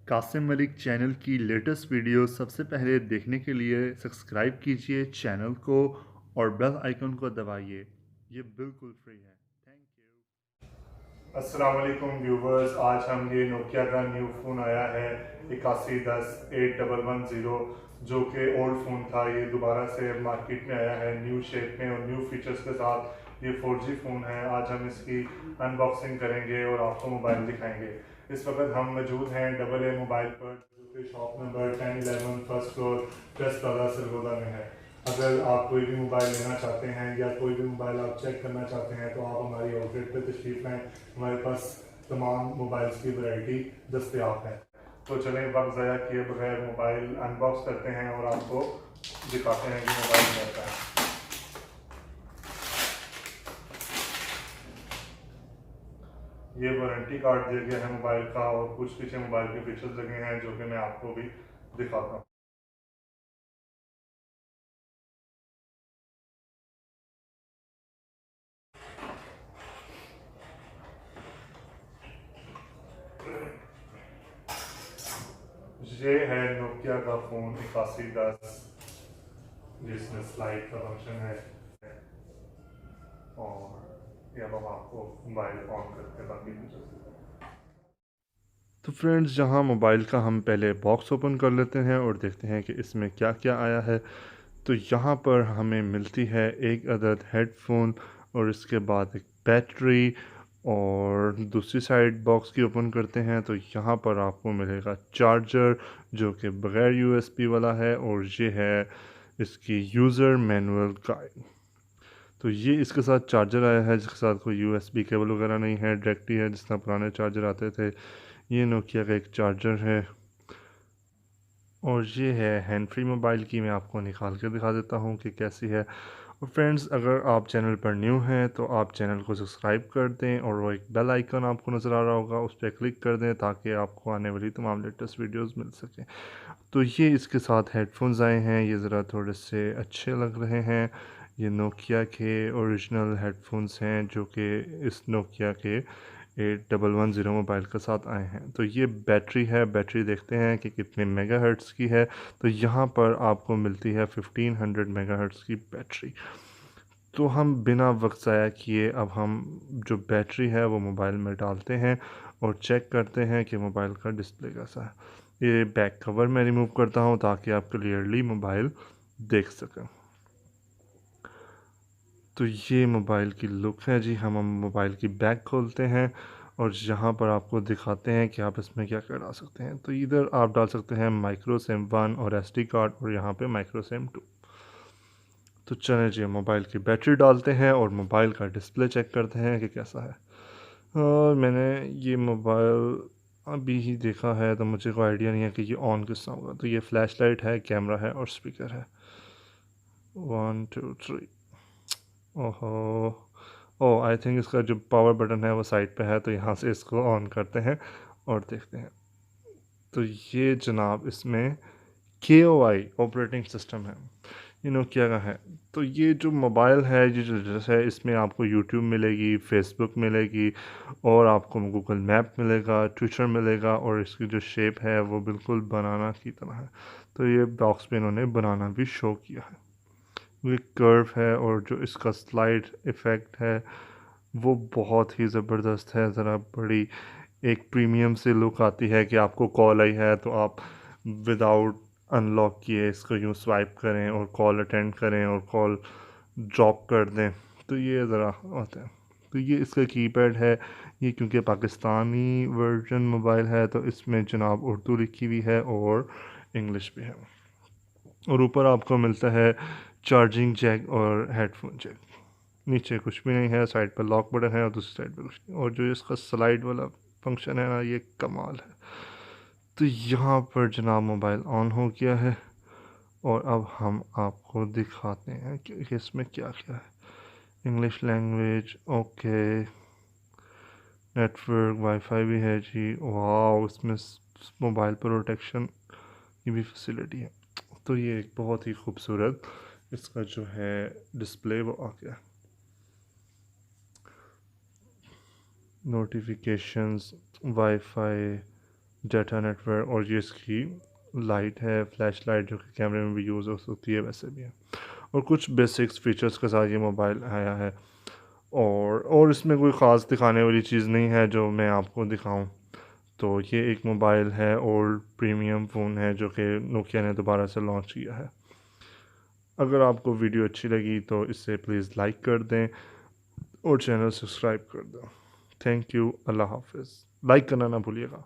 Qasim Malik channel की latest video सबसे पहले देखने के लिए सब्सक्राइब कीजिए चैनल को और बेल आइकन को दबाइए। ये बिल्कुल फ्री है। Thank you. अस्सलाम वालेकुम व्यूवर्स, आज हम ये नोकिया का न्यू फ़ोन आया है 8110 8110, जो कि ओल्ड फ़ोन था। ये दोबारा से मार्केट में आया है न्यू शेप में और न्यू फीचर्स के साथ। ये 4G फ़ोन है। आज हम इसकी अनबॉक्सिंग करेंगे और आपको मोबाइल दिखाएंगे। इस वक्त हम मौजूद हैं डबल ए मोबाइल पर, जो कि shop number 1011 first floor press plaza Sargodha में है। अगर आप कोई भी मोबाइल लेना चाहते हैं या कोई भी मोबाइल आप चेक करना चाहते हैं तो आप हमारी आउटलेट पर तशरीफ लाएँ। हमारे पास तमाम मोबाइल्स की वैरायटी दस्तयाब है। तो चलें वक्त ज़ाया किए बगैर मोबाइल अनबॉक्स करते हैं और आपको दिखाते हैं कि मोबाइल कैसा है। ये वारंटी कार्ड दिया गया है मोबाइल का और कुछ पीछे मोबाइल के फीचर्स लगे हैं जो कि मैं आपको भी दिखाता हूँ। ये है नोकिया का फ़ोन 8110, जिसमें स्लाइड का फंक्शन है और ये अब हम आपको मोबाइल ऑन करके बाकी फीचर्स दिखाते हैं। तो फ्रेंड्स, यहाँ मोबाइल का हम पहले बॉक्स ओपन कर लेते हैं और देखते हैं कि इसमें क्या क्या आया है। तो यहाँ पर हमें मिलती है एक अदद हेडफोन और इसके बाद एक बैटरी। और दूसरी साइड बॉक्स की ओपन करते हैं तो यहाँ पर आपको मिलेगा चार्जर, जो कि बग़ैर यूएसबी वाला है, और ये है इसकी यूज़र मैनुअल गाइड। तो ये इसके साथ चार्जर आया है, जिसके साथ कोई यूएसबी केबल वगैरह नहीं है, डायरेक्ट ही है जिस तरह पुराने चार्जर आते थे। ये नोकिया का एक चार्जर है और ये है हैंड फ्री मोबाइल की। मैं आपको निकाल कर दिखा देता हूँ कि कैसी है। और फ्रेंड्स, अगर आप चैनल पर न्यू हैं तो आप चैनल को सब्सक्राइब कर दें और वो एक बेल आइकन आपको नज़र आ रहा होगा, उस पर क्लिक कर दें ताकि आपको आने वाली तमाम लेटेस्ट वीडियोस मिल सकें। तो ये इसके साथ हेडफोन्स आए हैं। ये ज़रा थोड़े से अच्छे लग रहे हैं। ये नोकिया के ओरिजिनल हेडफोन्स हैं जो कि इस नोकिया के 8110 मोबाइल के साथ आए हैं। तो ये बैटरी है। बैटरी देखते हैं कि कितने मेगाहर्ट्ज़ की है। तो यहाँ पर आपको मिलती है 1500 मेगाहर्ट्ज़ की बैटरी। तो हम बिना वक्त ज़ाया किए अब हम जो बैटरी है वो मोबाइल में डालते हैं और चेक करते हैं कि मोबाइल का डिस्प्ले कैसा है। ये बैक कवर मैं रिमूव करता हूँ ताकि आप क्लियरली मोबाइल देख सकें। तो ये मोबाइल की लुक है जी। हम मोबाइल की बैक खोलते हैं और यहाँ पर आपको दिखाते हैं कि आप इसमें क्या क्या डाल सकते हैं। तो इधर आप डाल सकते हैं माइक्रो सिम 1 और एसडी कार्ड, और यहाँ पे माइक्रो सिम 2। तो चलें जी, मोबाइल की बैटरी डालते हैं और मोबाइल का डिस्प्ले चेक करते हैं कि कैसा है। और मैंने ये मोबाइल अभी ही देखा है तो मुझे कोई आइडिया नहीं है कि ये ऑन किस तरह होगा। तो ये फ्लैश लाइट है, कैमरा है और स्पीकर है। 1 2 3। ओहो, ओ आई थिंक इसका जो पावर बटन है वो साइड पे है, तो यहाँ से इसको ऑन करते हैं और देखते हैं। तो ये जनाब इसमें KOI ऑपरेटिंग सिस्टम है, ये नोकिया का है। तो ये जो मोबाइल है, ये जो ड्रेस है, इसमें आपको यूट्यूब मिलेगी, फेसबुक मिलेगी और आपको गूगल मैप मिलेगा, ट्विटर मिलेगा, और इसकी जो शेप है वो बिल्कुल बनाना की तरह है। तो ये बॉक्स में इन्होंने बनाना भी शो किया है। ये कर्व है और जो इसका स्लाइड इफ़ेक्ट है वो बहुत ही ज़बरदस्त है। ज़रा बड़ी एक प्रीमियम से लुक आती है कि आपको कॉल आई है तो आप विदाउट अनलॉक किए इसको यूँ स्वाइप करें और कॉल अटेंड करें और कॉल ड्रॉप कर दें। तो ये ज़रा होता है। तो ये इसका कीपैड है। ये क्योंकि पाकिस्तानी वर्जन मोबाइल है तो इसमें जनाब उर्दू लिखी हुई है और इंग्लिश भी है। और ऊपर आपको मिलता है चार्जिंग जैक और हेडफोन जैक। नीचे कुछ भी नहीं है। साइड पर लॉक बटन है और दूसरी साइड पर कुछ नहीं। और जो इसका स्लाइड वाला फंक्शन है ना, ये कमाल है। तो यहाँ पर जनाब मोबाइल ऑन हो गया है और अब हम आपको दिखाते हैं कि इसमें क्या क्या है। English language, okay, network, wifi भी है जी। वाह, इसमें मोबाइल पर प्रोटेक्शन की भी फैसिलिटी है। तो ये एक बहुत ही खूबसूरत इसका जो है डिस्प्ले वो आ गया। नोटिफिकेशंस, वाईफाई, डाटा नेटवर्क, और ये इसकी लाइट है, फ्लैश लाइट, जो कि कैमरे में भी यूज़ हो सकती है, वैसे भी है। और कुछ बेसिक्स फीचर्स के साथ ये मोबाइल आया है, और इसमें कोई ख़ास दिखाने वाली चीज़ नहीं है जो मैं आपको दिखाऊं। तो ये एक मोबाइल है, ओल्ड प्रीमियम फ़ोन है, जो कि नोकिया ने दोबारा से लॉन्च किया है। अगर आपको वीडियो अच्छी लगी तो इसे प्लीज़ लाइक कर दें और चैनल सब्सक्राइब कर दें। Thank you. अल्लाह हाफ़िज़। लाइक करना ना भूलिएगा।